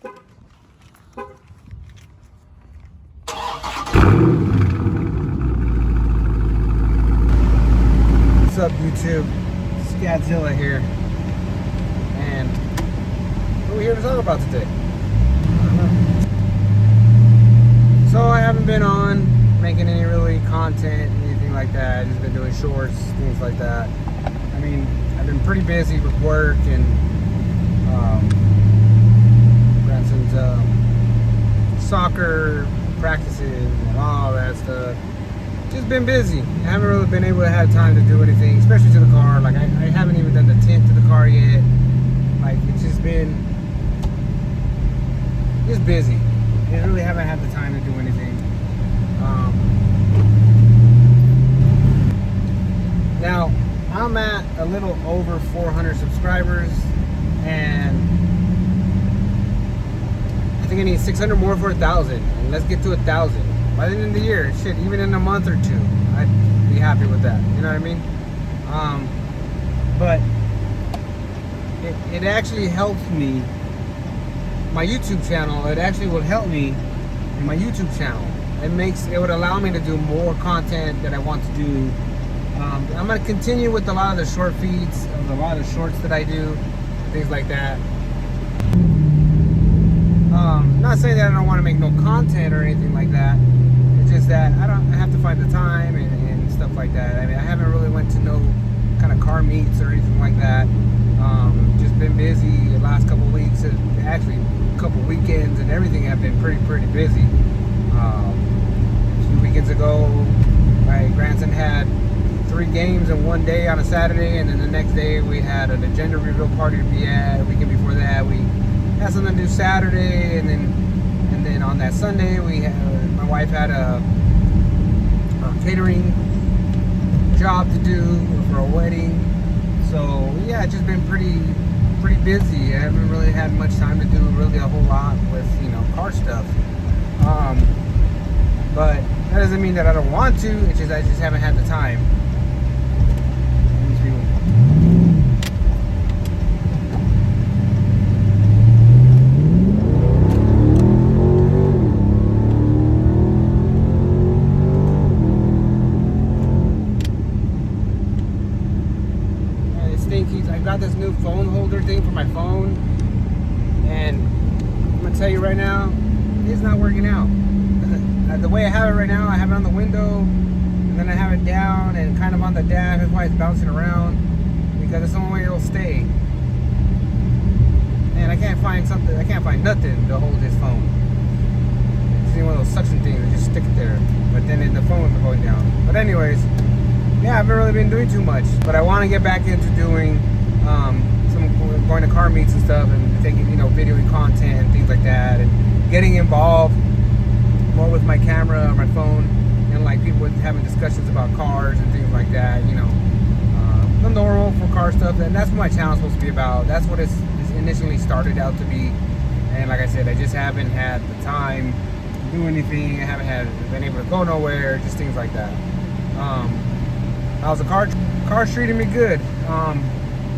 What's up, YouTube? Scadzilla here. And what are we here to talk about today? I don't know. So I haven't been on making any really content, anything like that. I've just been doing shorts, things like that. I mean, I've been pretty busy with work and Branson's soccer practices and all that stuff. Just been busy. I haven't really been able to have time to do anything, especially to the car. Like I haven't even done the tint to the car yet. Like it's just been just busy. I really haven't had the time to do anything. Now I'm at a little over 400 subscribers, and I think I need 600 more for 1,000. And let's get to 1,000 by the end of the year. Shit, even in a month or two, I'd be happy with that. You know what I mean? But it actually helps me. My YouTube channel, it actually will help me in my YouTube channel. It would allow me to do more content that I want to do. I'm going to continue with a lot of the short feeds, a lot of the shorts that I do, things like that. Not saying that I don't want to make no content or anything like that. It's just that I have to find the time and stuff like that. I mean, I haven't really went to no kind of car meets or anything like that. Just been busy the last couple of weeks. Actually, a couple of weekends and everything have been pretty busy. A few weekends ago, my grandson had 3 games in one day on a Saturday, and then the next day we had an agenda reveal party to be at. The weekend before that, we had something to do Saturday, and then on that Sunday, my wife had a catering job to do for a wedding. So yeah, it's just been pretty busy. I haven't really had much time to do really a whole lot with car stuff. But that doesn't mean that I don't want to. It's just I just haven't had the time. I got this new phone holder thing for my phone, and I'm gonna tell you right now, it's not working out. The way I have it right now, I have it on the window, and then I have it down and kind of on the dash. That's why it's bouncing around, because it's the only way it'll stay. And I can't find nothing to hold this phone. It's one of those suction things that just stick it there, but then the phone is going down. But anyways, yeah, I haven't really been doing too much, but I want to get back into doing going to car meets and stuff, and taking videoing content and things like that, and getting involved more with my camera or my phone, and like people having discussions about cars and things like that. The normal for car stuff, and that's what my channel's supposed to be about. That's what it's initially started out to be. And like I said, I just haven't had the time to do anything. I haven't been able to go nowhere, just things like that. How's the car treating me? Good.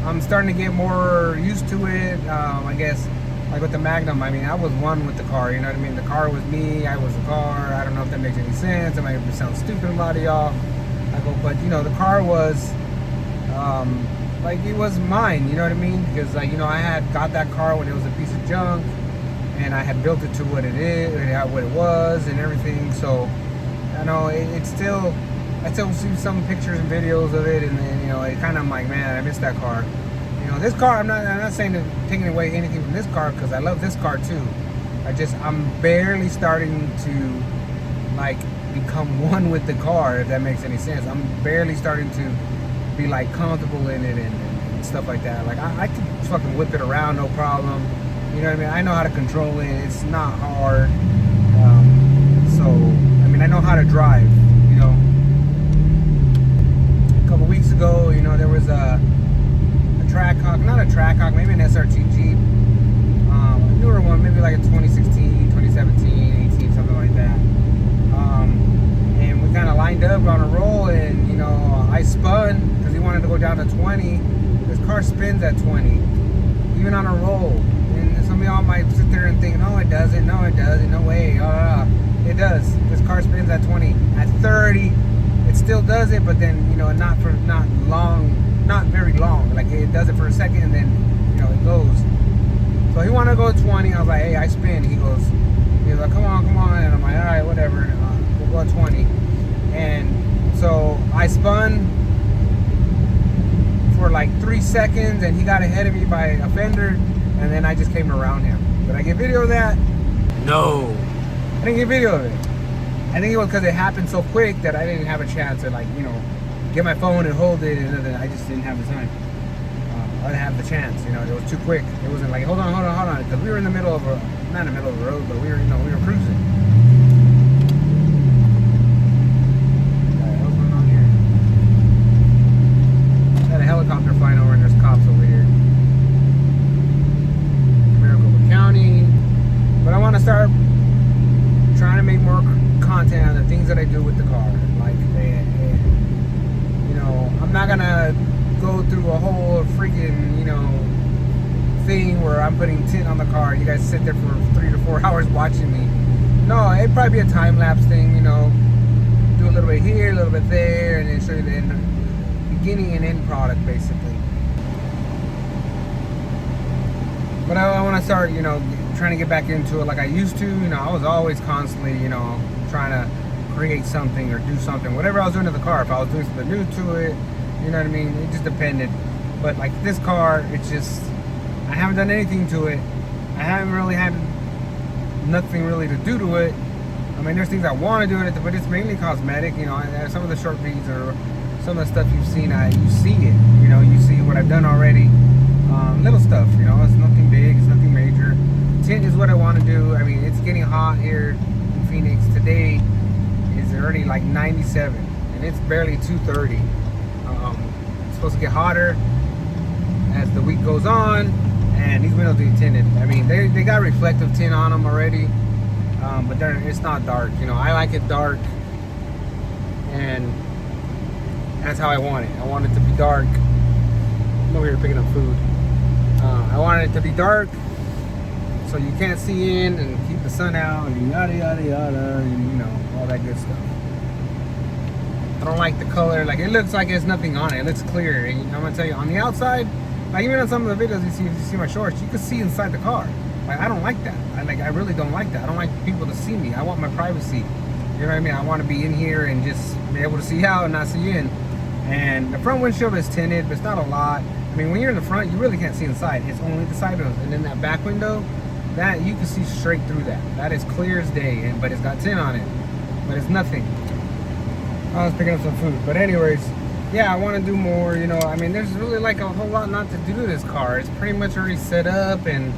I'm starting to get more used to it. I guess like with the Magnum, I mean, I was one with the car, you know what I mean? The car was me, I was the car. I don't know if that makes any sense. It might sound stupid to a lot of y'all. But the car was like it was mine, you know what I mean? Because I had got that car when it was a piece of junk, and I had built it to what it is, what it was, and everything. So I know it's still. I still see some pictures and videos of it, and then it kind of I'm like, man, I miss that car. This car, I'm not saying that taking away anything from this car, because I love this car too. I'm barely starting to like become one with the car, if that makes any sense. I'm barely starting to be like comfortable in it and stuff like that. Like I can fucking whip it around, no problem. You know what I mean? I know how to control it. It's not hard. So I mean, I know how to drive. A couple weeks ago, there was a Trackhawk, not a Trackhawk, maybe an SRT Jeep, a newer one, maybe like a 2016, 2017, 18, something like that. And we kind of lined up on a roll, and I spun because he wanted to go down to 20. This car spins at 20, even on a roll. And some me all my sit there and think, no, it doesn't, no way, it does. This car spins at 20, at 30, it still does it, but then, you know, not very long. Like it does it for a second and then, you know, it goes. So he wanted to go 20. I was like, hey, I spin. He was like, come on. And I'm like, all right, whatever. We'll go 20. And so I spun for like 3 seconds, and he got ahead of me by a fender, and then I just came around him. Did I get video of that? No, I didn't get video of it. I think it was because it happened so quick that I didn't have a chance to, like, you know, get my phone and hold it, and then I just didn't have the time. I didn't have the chance, you know, it was too quick. It wasn't like, hold on, because we were in the middle of not in the middle of the road, but we were cruising. What's going on here? Got a helicopter flying over, and there's cops over here. Maricopa County. But I want to start trying to make more content on the things that I do with the car. Like, you know, I'm not gonna go through a whole freaking, you know, thing where I'm putting tint on the car. You guys sit there for 3 to 4 hours watching me. No, it'd probably be a time lapse thing, you know. Do a little bit here, a little bit there, and then show you the beginning and end product, basically. But I want to start, you know, trying to get back into it like I used to. You know, I was always constantly, you know, trying to create something or do something. Whatever I was doing to the car, if I was doing something new to it, you know what I mean? It just depended. But like this car, it's just, I haven't done anything to it. I haven't really had nothing really to do to it. I mean, there's things I want to do in it, but it's mainly cosmetic. You know, some of the short videos or some of the stuff you've seen, you see it. You know, you see what I've done already. Little stuff, you know, it's nothing big, it's nothing major. Tint is what I want to do. I mean, it's getting hot here in Phoenix. Today is already like 97, and it's barely 2:30. It's supposed to get hotter as the week goes on, and these windows are tinted. I mean, they got reflective tint on them already, but it's not dark. You know, I like it dark, and that's how I want it. I want it to be dark. I'm over here picking up food. I want it to be dark, so you can't see in and keep the sun out and yada yada yada, and you know, all that good stuff. I don't like the color. Like, it looks like there's nothing on it. It looks clear. And I'm gonna tell you, on the outside, like even on some of the videos you see my shorts, you can see inside the car. Like, I don't like that. I really don't like that. I don't like people to see me. I want my privacy. You know what I mean? I want to be in here and just be able to see out and not see in. And the front windshield is tinted, but it's not a lot. I mean, when you're in the front, you really can't see inside. It's only the side windows. And then that back window, that you can see straight through that. That is clear as day, but it's got tint on it. But it's nothing. I was picking up some food. But anyways, yeah, I want to do more, you know. I mean, there's really like a whole lot not to do to this car. It's pretty much already set up, and,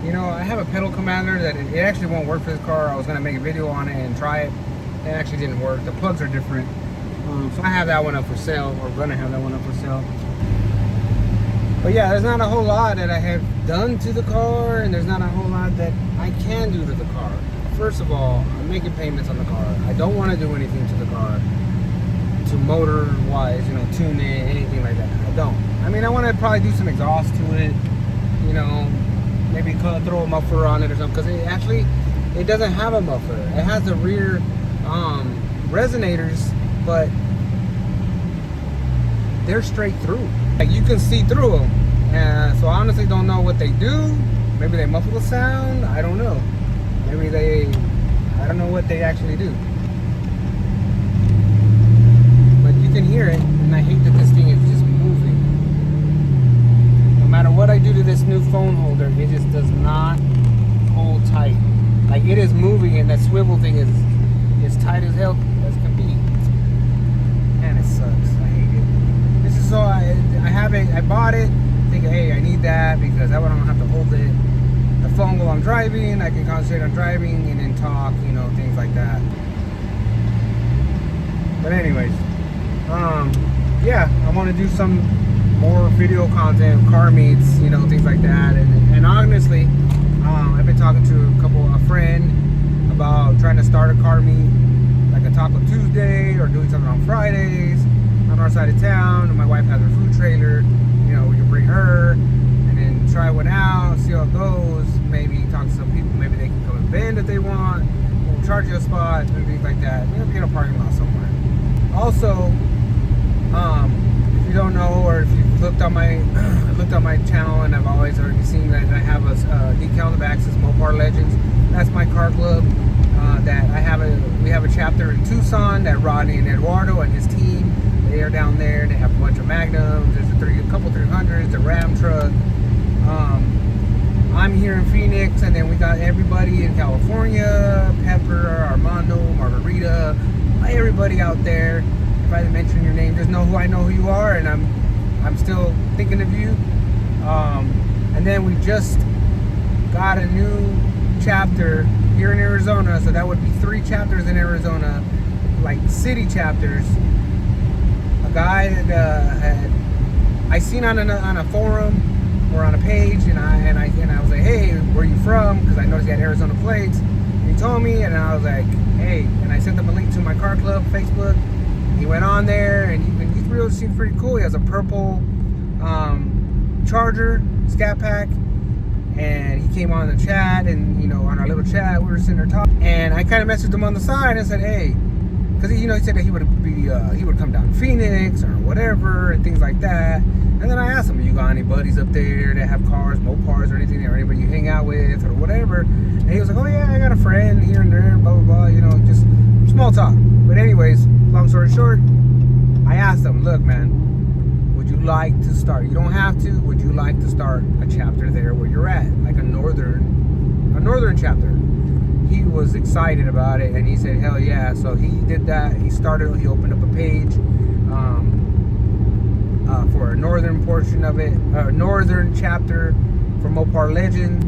you know, I have a pedal commander that it actually won't work for this car. I was going to make a video on it and try it. It actually didn't work. The plugs are different. So I have that one up for sale, or going to have that one up for sale. But yeah, there's not a whole lot that I have done to the car, and there's not a whole lot that I can do to the car. First of all, I'm making payments on the car. I don't want to do anything to the car, to motor-wise, you know, tune it, anything like that. I don't. I mean, I want to probably do some exhaust to it, you know, maybe throw a muffler on it or something, because it doesn't have a muffler. It has the rear resonators, but they're straight through. Like, you can see through them. So I honestly don't know what they do. Maybe they muffle the sound. I don't know. Maybe I don't know what they actually do. But you can hear it, and I hate that this thing is just moving. No matter what I do to this new phone holder, it just does not hold tight. Like, it is moving, and that swivel thing is tight as hell as can be. Man, it sucks. I hate it. This is so I bought it thinking, hey, I need that because that way I don't have to hold it. The phone while I'm driving, I can concentrate on driving and then talk, you know, things like that. But anyways, yeah, I want to do some more video content, car meets, you know, things like that. And honestly, I've been talking to a friend about trying to start a car meet, like a Taco Tuesday, or doing something on Fridays on our side of town. And my wife has her food trailer, you know, we can bring her and then try one out, see how it goes. Maybe charge you a spot and things like that. You're gonna be in a parking lot somewhere. Also, if you don't know, or if you've looked on my channel and I've always already seen that I have a decal on the back says Mopar Legends. That's my car club. That we have a chapter in Tucson that Rodney and Eduardo and his team, they are down there. They have a bunch of Magnums. There's a couple 300s, a Ram truck. I'm here in Phoenix, and then we got everybody in California, Pepper, Armando, Margarita, everybody out there. If I didn't mention your name, just know who you are, and I'm still thinking of you. And then we just got a new chapter here in Arizona, so that would be 3 chapters in Arizona, like city chapters. A guy that I seen on a forum or on a page, and I was like, hey, where are you from? Because I noticed he had Arizona plates. And he told me, and I was like, hey, and I sent him a link to my car club Facebook. He went on there, and he really seemed pretty cool. He has a purple Charger Scat Pack, and he came on the chat, and on our little chat, we were sitting there talking, and I kind of messaged him on the side and said, hey, because he said that he would come down to Phoenix or whatever and things like that. And then I asked him, you got any buddies up there that have cars, Mopars or anything, or anybody you hang out with or whatever? And he was like, oh yeah, I got a friend here and there, blah blah blah, just small talk. But anyways, long story short, I asked him, look man, would you like to start? You don't have to. Would you like to start a chapter there where you're at, like a northern chapter? He was excited about it, and he said, hell yeah. So he did that. He opened up a page for a northern portion of it, a northern chapter for Mopar Legend.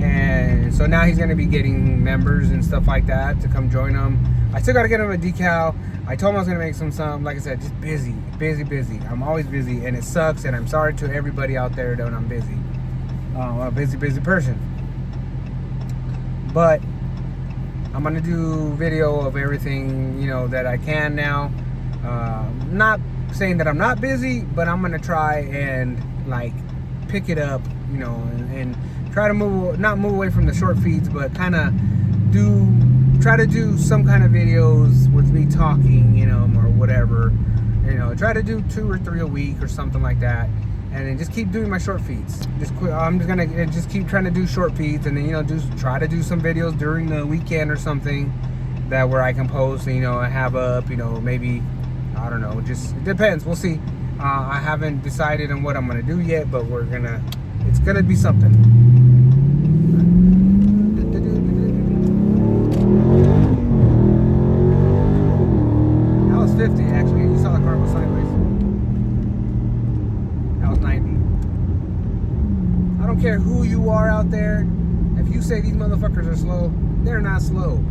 And so now he's going to be getting members and stuff like that to come join him. I still got to get him a decal. I told him I was going to make some, like I said, just busy. I'm always busy, and it sucks, and I'm sorry to everybody out there that I'm busy. I'm a busy person. But I'm gonna do video of everything that I can now. Not saying that I'm not busy, but I'm gonna try and like pick it up, and try to not move away from the short feeds, but kind of try to do some kind of videos with me talking, or whatever. Try to do 2 or 3 a week or something like that. And then just keep doing my short feeds. I'm just gonna just keep trying to do short feeds, and then try to do some videos during the weekend or something where I can post. I have up. Maybe I don't know. Just it depends. We'll see. I haven't decided on what I'm gonna do yet, but it's gonna be something. That was 50 actually. You saw the car was sideways. 90. I don't care who you are out there. If you say these motherfuckers are slow, they're not slow.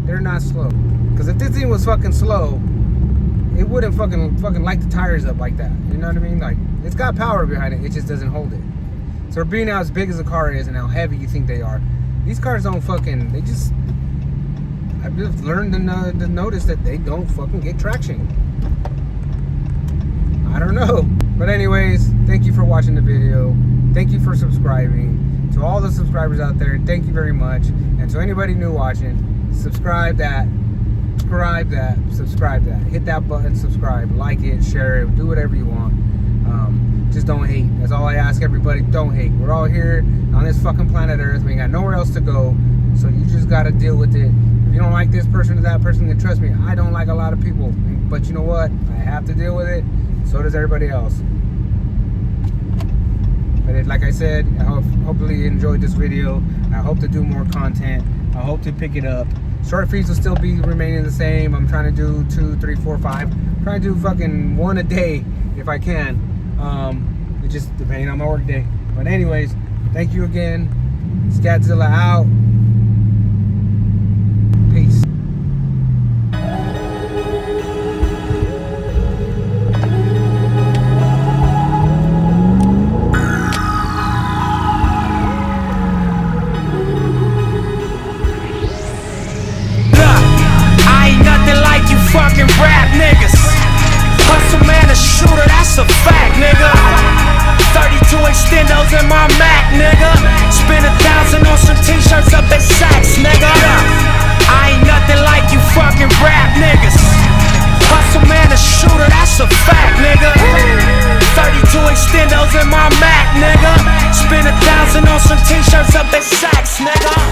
They're not slow. Because if this thing was fucking slow, it wouldn't fucking light the tires up like that. You know what I mean? Like, it's got power behind it. It just doesn't hold it. So being how as big as the car is and how heavy you think they are, these cars don't fucking. I've just learned to notice that they don't fucking get traction. I don't know. But anyways, thank you for watching the video. Thank you for subscribing. To all the subscribers out there, thank you very much. And to anybody new watching, subscribe that. Hit that button, subscribe, like it, share it, do whatever you want. Just don't hate. That's all I ask everybody. Don't hate. We're all here on this fucking planet Earth. We ain't got nowhere else to go. So you just gotta deal with it. If you don't like this person or that person, then trust me, I don't like a lot of people. But you know what? I have to deal with it. So does everybody else. But like I said, hopefully you enjoyed this video. I hope to do more content. I hope to pick it up. Short feeds will still be remaining the same. I'm trying to do 2, 3, 4, 5. I'm trying to do fucking 1 a day if I can. It just depending on my work day. But anyways, thank you again. Scatzilla out. Peace. Fucking rap niggas. Hustle man, a shooter, that's a fact, nigga. 32 extendos in my Mac, nigga. Spend 1,000 on some t-shirts up a fact, nigga. 32 extendos in my Mac, nigga. Spend 1,000 on some t-shirts up at Saks, nigga.